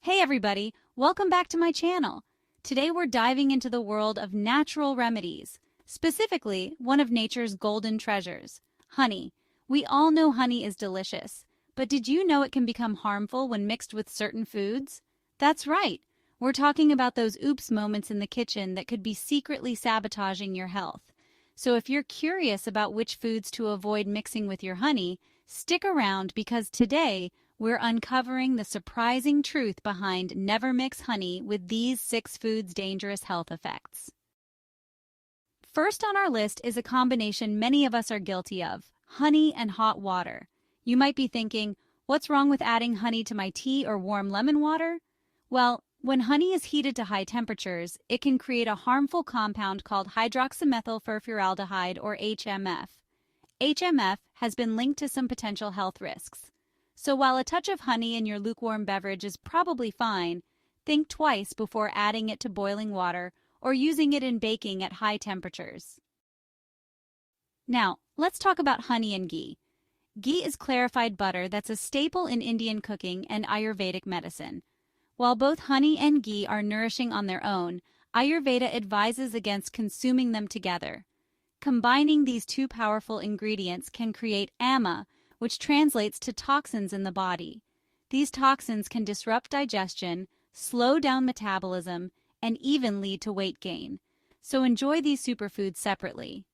Hey everybody, welcome back to my channel. Today we're diving into the world of natural remedies, specifically one of nature's golden treasures, honey. We all know honey is delicious, but did you know it can become harmful when mixed with certain foods? That's right, we're talking about those oops moments in the kitchen that could be secretly sabotaging your health. So if you're curious about which foods to avoid mixing with your honey, stick around because today we're uncovering the surprising truth behind never mix honey with these 6 foods' dangerous health effects. First on our list is a combination many of us are guilty of, honey and hot water. You might be thinking, what's wrong with adding honey to my tea or warm lemon water? Well, when honey is heated to high temperatures, it can create a harmful compound called hydroxymethylfurfural or HMF. HMF has been linked to some potential health risks. So while a touch of honey in your lukewarm beverage is probably fine, think twice before adding it to boiling water or using it in baking at high temperatures. Now, let's talk about honey and ghee. Ghee is clarified butter that's a staple in Indian cooking and Ayurvedic medicine. While both honey and ghee are nourishing on their own, Ayurveda advises against consuming them together. Combining these two powerful ingredients can create ama, which translates to toxins in the body. These toxins can disrupt digestion, slow down metabolism, and even lead to weight gain. So enjoy these superfoods separately.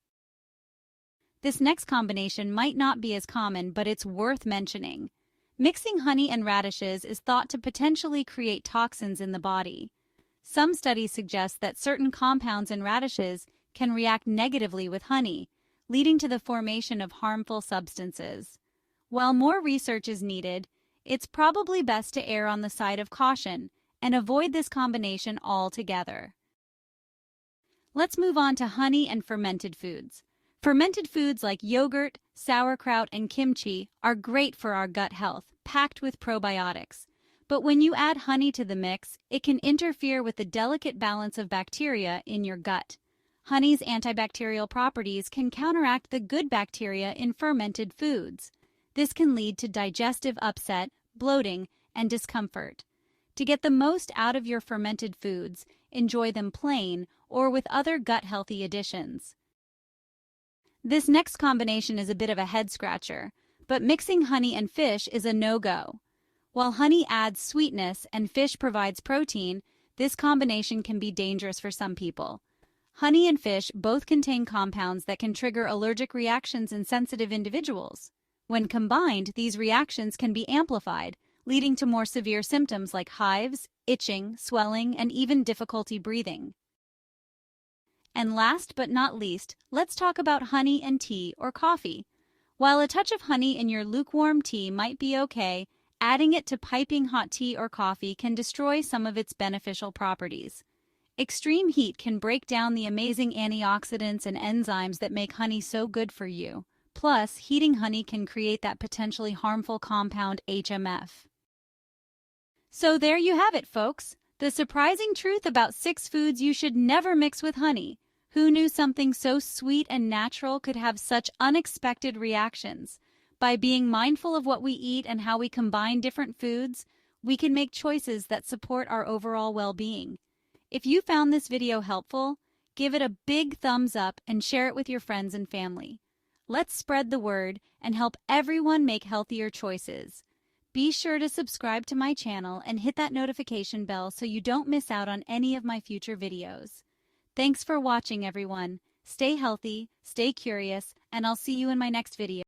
This next combination might not be as common, but it's worth mentioning. Mixing honey and radishes is thought to potentially create toxins in the body. Some studies suggest that certain compounds in radishes can react negatively with honey, leading to the formation of harmful substances. While more research is needed, it's probably best to err on the side of caution and avoid this combination altogether. Let's move on to honey and fermented foods. Fermented foods like yogurt, sauerkraut, and kimchi are great for our gut health, packed with probiotics. But when you add honey to the mix, it can interfere with the delicate balance of bacteria in your gut. Honey's antibacterial properties can counteract the good bacteria in fermented foods. This can lead to digestive upset, bloating, and discomfort. To get the most out of your fermented foods, enjoy them plain or with other gut-healthy additions. This next combination is a bit of a head-scratcher, but mixing honey and fish is a no-go. While honey adds sweetness and fish provides protein, this combination can be dangerous for some people. Honey and fish both contain compounds that can trigger allergic reactions in sensitive individuals. When combined, these reactions can be amplified, leading to more severe symptoms like hives, itching, swelling, and even difficulty breathing. And last but not least, let's talk about honey and tea or coffee. While a touch of honey in your lukewarm tea might be okay, adding it to piping hot tea or coffee can destroy some of its beneficial properties. Extreme heat can break down the amazing antioxidants and enzymes that make honey so good for you. Plus, heating honey can create that potentially harmful compound HMF. So there you have it, folks. The surprising truth about 6 foods you should never mix with honey. Who knew something so sweet and natural could have such unexpected reactions? By being mindful of what we eat and how we combine different foods, we can make choices that support our overall well-being. If you found this video helpful, give it a big thumbs up and share it with your friends and family. Let's spread the word and help everyone make healthier choices. Be sure to subscribe to my channel and hit that notification bell so you don't miss out on any of my future videos. Thanks for watching, everyone. Stay healthy, stay curious, and I'll see you in my next video.